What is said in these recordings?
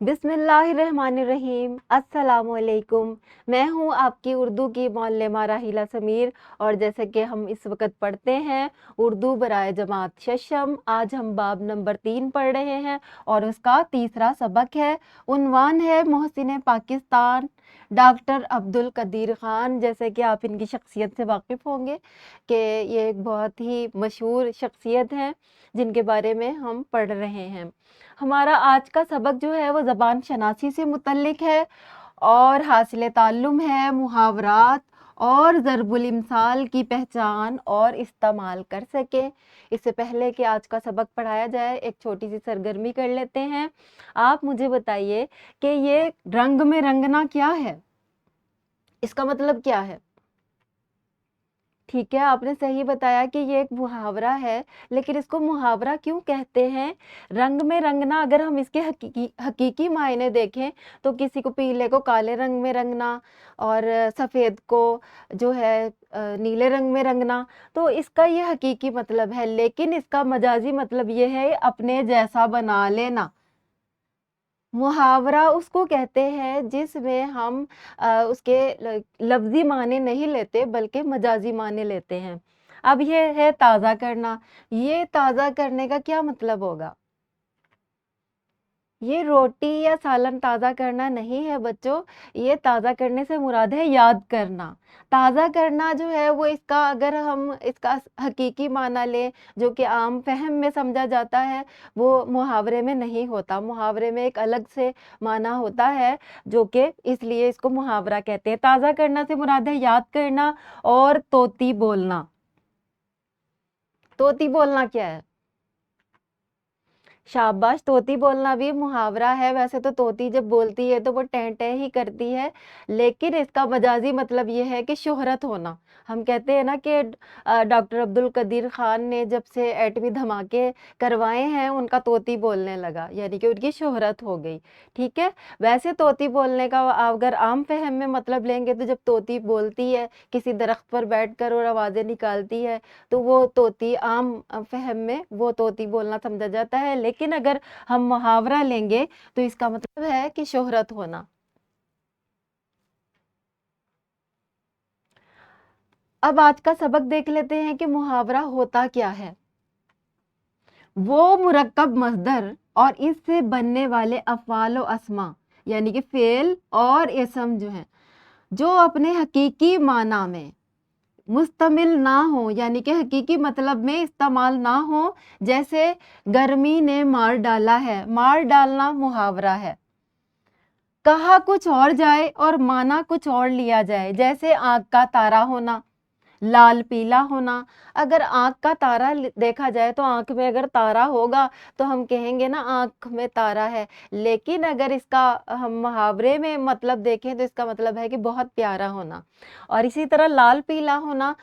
बिस्मिल्लाहिर्रहमानिर्रहीम। अस्सलाम वालेकुम। मैं हूँ आपकी उर्दू की मौल्लमा राहिला समीर, और जैसे कि हम इस वक्त पढ़ते हैं उर्दू बराए जमात शशम। आज हम बाब नंबर 3 पढ़ रहे हैं और उसका तीसरा सबक है। उन्वान है मोहसिन पाकिस्तान डॉक्टर अब्दुल कदीर ख़ान। जैसे कि आप इनकी शख्सियत से वाकिफ़ होंगे कि ये एक बहुत ही मशहूर शख्सियत हैं जिनके बारे में हम पढ़ रहे हैं। हमारा आज का सबक जो है वो ज़बान शनासी से मुतल्लिक है और हासिल ताल्लुम है मुहावरात और ज़रबुल इम्साल की पहचान और इस्तेमाल कर सके। इससे पहले कि आज का सबक पढ़ाया जाए, एक छोटी सी सरगर्मी कर लेते हैं। आप मुझे बताइए कि ये रंग में रंगना क्या है, इसका मतलब क्या है? ठीक है, आपने सही बताया कि ये एक मुहावरा है, लेकिन इसको मुहावरा क्यों कहते हैं? रंग में रंगना, अगर हम इसके हकीकी मायने देखें तो किसी को पीले को काले रंग में रंगना और सफ़ेद को जो है नीले रंग में रंगना, तो इसका ये हकीकी मतलब है। लेकिन इसका मजाजी मतलब ये है अपने जैसा बना लेना। मुहावरा उसको कहते हैं जिसमें हम उसके लफ्ज़ी माने नहीं लेते बल्कि मजाजी माने लेते हैं। अब ये है ताज़ा करना। ये ताज़ा करने का क्या मतलब होगा? ये रोटी या सालन ताज़ा करना नहीं है बच्चों, ये ताज़ा करने से मुराद है याद करना। ताज़ा करना जो है वो इसका, अगर हम इसका हकीकी माना लें जो कि आम फ़हम में समझा जाता है, वो मुहावरे में नहीं होता। मुहावरे में एक अलग से माना होता है जो कि इसलिए इसको मुहावरा कहते हैं। ताज़ा करना से मुराद है याद करना और तोती बोलना। तोती बोलना क्या है? शाबाश, तोती बोलना भी मुहावरा है। वैसे तो तोती जब बोलती है तो वो टें टें ही करती है, लेकिन इसका मजाजी मतलब ये है कि शोहरत होना। हम कहते हैं ना कि डॉक्टर अब्दुल कदीर ख़ान ने जब से एटमी धमाके करवाए हैं उनका तोती बोलने लगा, यानी कि उनकी शोहरत हो गई। ठीक है, वैसे तोती बोलने का अगर आम फहम में मतलब लेंगे तो जब तोती बोलती है किसी दरख्त पर बैठकर और आवाज़ें निकालती है तो वो तोती आम फ़हम में वो तोती बोलना समझा जाता है। लेकिन अगर हम मुहावरा लेंगे तो इसका मतलब है कि शोहरत होना। अब आज का सबक देख लेते हैं कि मुहावरा होता क्या है। वो मुरक्कब मस्दर और इससे बनने वाले अफ़आल व अस्मा, यानी कि फ़ेल और इसम जो हैं, जो अपने हकीकी माना में मुस्तमिल ना हो, यानी कि हकीकी मतलब में इस्तेमाल ना हो। जैसे गर्मी ने मार डाला है, मार डालना मुहावरा है। कहा कुछ और जाए और माना कुछ और लिया जाए, जैसे आँख का तारा होना, लाल पीला होना। अगर आँख का तारा देखा जाए तो आँख में अगर तारा होगा तो हम कहेंगे ना आँख में तारा है। लेकिन अगर इसका हम मुहावरे में मतलब देखें तो इसका मतलब है कि बहुत प्यारा होना। और इसी तरह लाल पीला होना,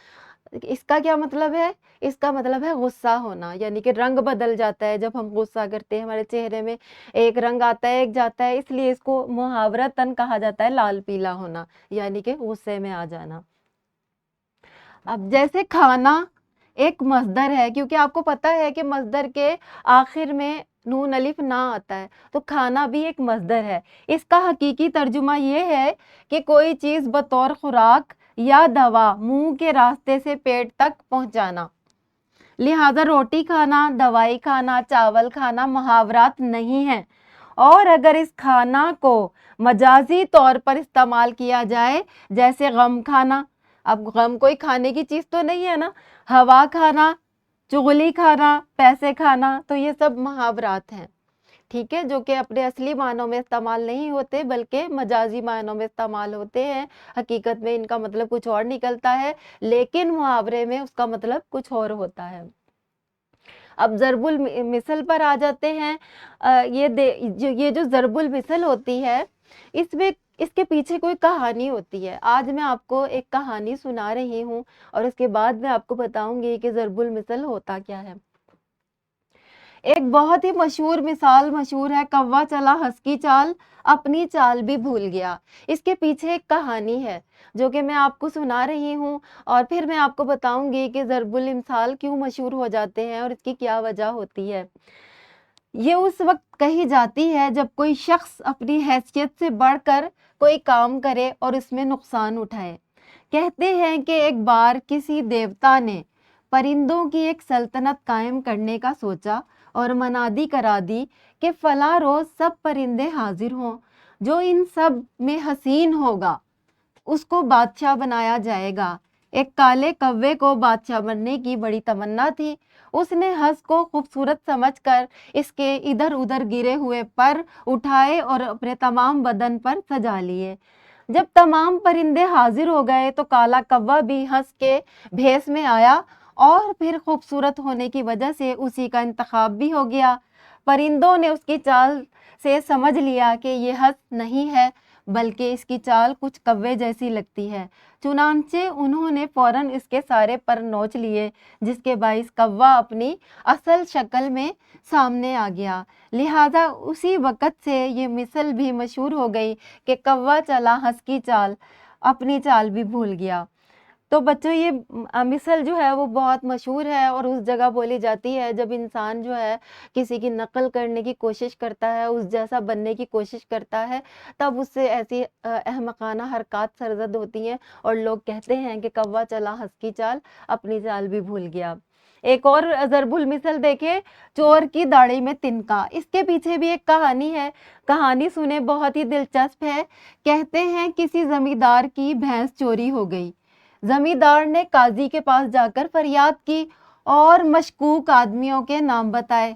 इसका क्या मतलब है? इसका मतलब है गुस्सा होना, यानी कि रंग बदल जाता है जब हम गुस्सा करते हैं, हमारे चेहरे में एक रंग आता है एक जाता है, इसलिए इसको मुहावरतन कहा जाता है लाल पीला होना, यानी कि गुस्से में आ जाना। अब जैसे खाना एक मस्दर है, क्योंकि आपको पता है कि मस्दर के आखिर में नून अलिफ ना आता है, तो खाना भी एक मस्दर है। इसका हकीकी तर्जुमा ये है कि कोई चीज़ बतौर खुराक या दवा मुंह के रास्ते से पेट तक पहुंचाना। लिहाजा रोटी खाना, दवाई खाना, चावल खाना मुहावरात नहीं है। और अगर इस खाना को मजाजी तौर पर इस्तेमाल किया जाए, जैसे गम खाना, अब गम कोई खाने की चीज़ तो नहीं है ना, हवा खाना, चुगली खाना, पैसे खाना, तो ये सब मुहावरात हैं। ठीक है, जो कि अपने असली मानों में इस्तेमाल नहीं होते बल्कि मजाजी मानों में इस्तेमाल होते हैं। हकीकत में इनका मतलब कुछ और निकलता है, लेकिन मुहावरे में उसका मतलब कुछ और होता है। अब ज़रबुल मिसल पर आ जाते हैं। ये जो ज़रबुल मिसल होती है, इसमें इसके पीछे कोई कहानी होती है। आज मैं आपको एक कहानी सुना रही हूँ और उसके बाद मैं आपको बताऊंगी कि ज़रबुल मिसल होता क्या है। एक बहुत ही मशहूर मिसाल मशहूर है, कौवा चला हंस की चाल, अपनी चाल भी भूल गया। इसके पीछे एक कहानी है जो कि मैं आपको सुना रही हूँ और फिर मैं आपको बताऊंगी कि ज़रबुल इम्साल क्यों मशहूर हो जाते हैं और इसकी क्या वजह होती है। یہ اس وقت کہی جاتی ہے جب کوئی شخص اپنی حیثیت سے بڑھ کر کوئی کام کرے اور اس میں نقصان اٹھائے۔ کہتے ہیں کہ ایک بار کسی دیوتا نے پرندوں کی ایک سلطنت قائم کرنے کا سوچا اور منادی کرا دی کہ فلاں روز سب پرندے حاضر ہوں، جو ان سب میں حسین ہوگا اس کو بادشاہ بنایا جائے گا۔ ایک کالے کوے کو بادشاہ بننے کی بڑی تمنا تھی۔ اس نے ہنس کو خوبصورت سمجھ کر اس کے ادھر ادھر گرے ہوئے پر اٹھائے اور اپنے تمام بدن پر سجا لیے۔ جب تمام پرندے حاضر ہو گئے تو کالا کوا بھی ہنس کے بھیس میں آیا اور پھر خوبصورت ہونے کی وجہ سے اسی کا انتخاب بھی ہو گیا۔ پرندوں نے اس کی چال سے سمجھ لیا کہ یہ ہنس نہیں ہے بلکہ اس کی چال کچھ کوے جیسی لگتی ہے، چنانچہ انہوں نے فوراً اس کے سارے پر نوچ لیے، جس کے باعث کوا اپنی اصل شکل میں سامنے آ گیا۔ لہٰذا اسی وقت سے یہ مثل بھی مشہور ہو گئی کہ کوا چلا ہنس کی چال، اپنی چال بھی بھول گیا۔ تو بچوں یہ مثل جو ہے وہ بہت مشہور ہے اور اس جگہ بولی جاتی ہے جب انسان جو ہے کسی کی نقل کرنے کی کوشش کرتا ہے، اس جیسا بننے کی کوشش کرتا ہے، تب اس سے ایسی احمقانہ حرکات سرزد ہوتی ہیں اور لوگ کہتے ہیں کہ کوا چلا ہنس کی چال، اپنی چال بھی بھول گیا۔ ایک اور ضرب المثل دیکھیں، چور کی داڑھی میں تنکا۔ اس کے پیچھے بھی ایک کہانی ہے، کہانی سنیں، بہت ہی دلچسپ ہے۔ کہتے ہیں کسی زمیندار کی بھینس چوری ہو گئی۔ زمیندار نے قاضی کے پاس جا کر فریاد کی اور مشکوک آدمیوں کے نام بتائے۔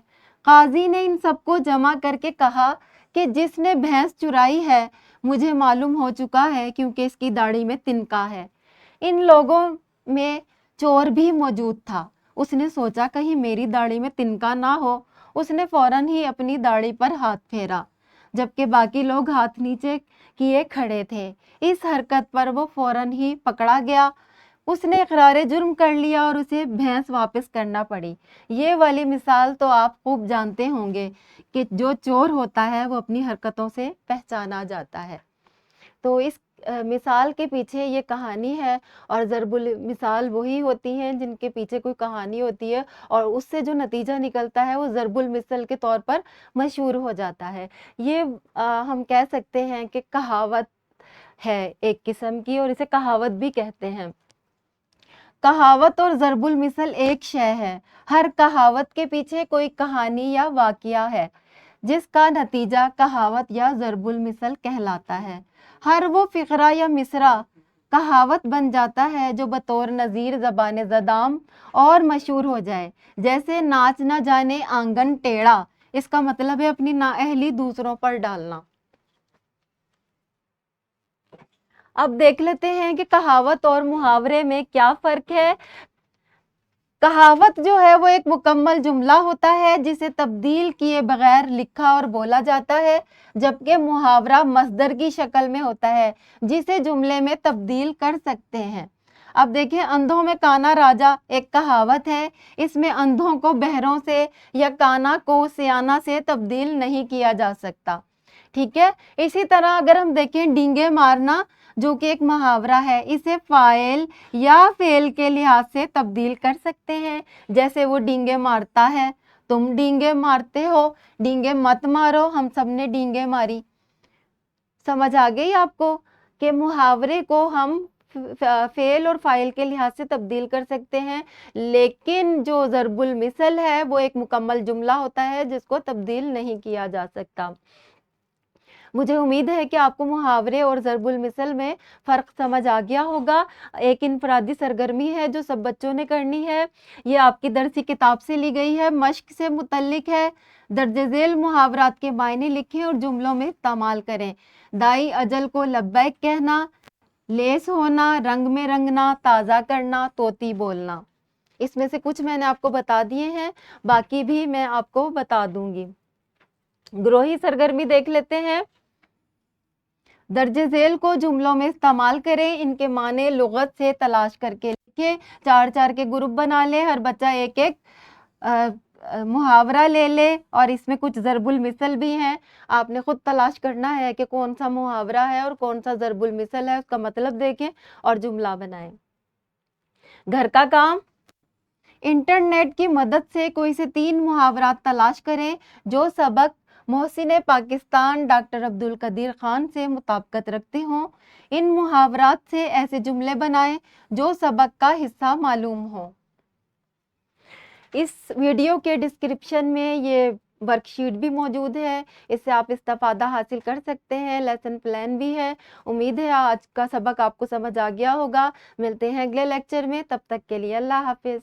قاضی نے ان سب کو جمع کر کے کہا کہ جس نے بھینس چرائی ہے مجھے معلوم ہو چکا ہے کیونکہ اس کی داڑھی میں تنکا ہے۔ ان لوگوں میں چور بھی موجود تھا۔ اس نے سوچا کہیں میری داڑھی میں تنکا نہ ہو۔ اس نے فوراً ہی اپنی داڑھی پر ہاتھ پھیرا، جبکہ باقی لوگ ہاتھ نیچے کیے کھڑے تھے۔ اس حرکت پر وہ فوراً ہی پکڑا گیا۔ اس نے اقرار جرم کر لیا اور اسے بھینس واپس کرنا پڑی۔ یہ والی مثال تو آپ خوب جانتے ہوں گے کہ جو چور ہوتا ہے وہ اپنی حرکتوں سے پہچانا جاتا ہے۔ تو اس مثال کے پیچھے یہ کہانی ہے، اور ضرب المثال وہی ہوتی ہیں جن کے پیچھے کوئی کہانی ہوتی ہے اور اس سے جو نتیجہ نکلتا ہے وہ ضرب المثل کے طور پر مشہور ہو جاتا ہے۔ یہ ہم کہہ سکتے ہیں کہ کہاوت ہے ایک قسم کی، اور اسے کہاوت بھی کہتے ہیں۔ کہاوت اور ضرب المثل ایک شے ہے۔ ہر کہاوت کے پیچھے کوئی کہانی یا واقعہ ہے جس کا نتیجہ کہاوت یا ضرب المثل کہلاتا ہے۔ ہر وہ فقرہ یا مصرع کہاوت بن جاتا ہے جو بطور نظیر زبان زدام اور مشہور ہو جائے، جیسے ناچ نہ جانے آنگن ٹیڑھا۔ اس کا مطلب ہے اپنی نااہلی دوسروں پر ڈالنا۔ اب دیکھ لیتے ہیں کہ کہاوت اور محاورے میں کیا فرق ہے۔ کہاوت جو ہے وہ ایک مکمل جملہ ہوتا ہے جسے تبدیل کیے بغیر لکھا اور بولا جاتا ہے، جبکہ محاورہ مصدر کی شکل میں ہوتا ہے جسے جملے میں تبدیل کر سکتے ہیں۔ اب دیکھیں، اندھوں میں کانا راجا ایک کہاوت ہے۔ اس میں اندھوں کو بہروں سے یا کانا کو سیانا سے تبدیل نہیں کیا جا سکتا، ٹھیک ہے۔ اسی طرح اگر ہم دیکھیں ڈینگے مارنا، جو کہ ایک محاورہ ہے، اسے فاعل یا فعل کے لحاظ سے تبدیل کر سکتے ہیں، جیسے وہ ڈینگے مارتا ہے، تم ڈینگے مارتے ہو، ڈینگے مت مارو، ہم سب نے ڈینگے ماری۔ سمجھ آ گئی آپ کو کہ محاورے کو ہم فعل اور فاعل کے لحاظ سے تبدیل کر سکتے ہیں، لیکن جو ضرب المثل ہے وہ ایک مکمل جملہ ہوتا ہے جس کو تبدیل نہیں کیا جا سکتا۔ مجھے امید ہے کہ آپ کو محاورے اور ضرب المثل میں فرق سمجھ آ گیا ہوگا۔ ایک انفرادی سرگرمی ہے جو سب بچوں نے کرنی ہے۔ یہ آپ کی درسی کتاب سے لی گئی ہے، مشق سے متعلق ہے۔ درج ذیل محاورات کے معنی لکھیں اور جملوں میں استعمال کریں۔ دائی اجل کو لبیک کہنا، لیس ہونا، رنگ میں رنگنا، تازہ کرنا، طوطی بولنا۔ اس میں سے کچھ میں نے آپ کو بتا دیے ہیں، باقی بھی میں آپ کو بتا دوں گی۔ گروہی سرگرمی دیکھ لیتے ہیں۔ درج ذیل کو جملوں میں استعمال کریں، ان کے معنی لغت سے تلاش کر کے لکھیں، 4 کے گروپ بنا لیں، ہر بچہ ایک محاورہ لے لے اور اس میں کچھ ضرب المثل بھی ہیں۔ آپ نے خود تلاش کرنا ہے کہ کون سا محاورہ ہے اور کون سا ضرب المثل ہے، اس کا مطلب دیکھیں اور جملہ بنائیں۔ گھر کا کام، इंटरनेट की मदद से कोई से 3 मुहावरात तलाश करें जो सबक मोहसिन पाकिस्तान डॉक्टर अब्दुल कदीर खान से मुताबिकत रखते हों। इन मुहावरात से ऐसे जुमले बनाएं जो सबक का हिस्सा मालूम हो। इस वीडियो के डिस्क्रिप्शन में ये वर्कशीट भी मौजूद है, इससे आप इस्तेफादा हासिल कर सकते हैं। लेसन प्लान भी है। उम्मीद है आज का सबक आपको समझ आ गया होगा। मिलते हैं अगले लेक्चर में, तब तक के लिए अल्लाह हाफिज़।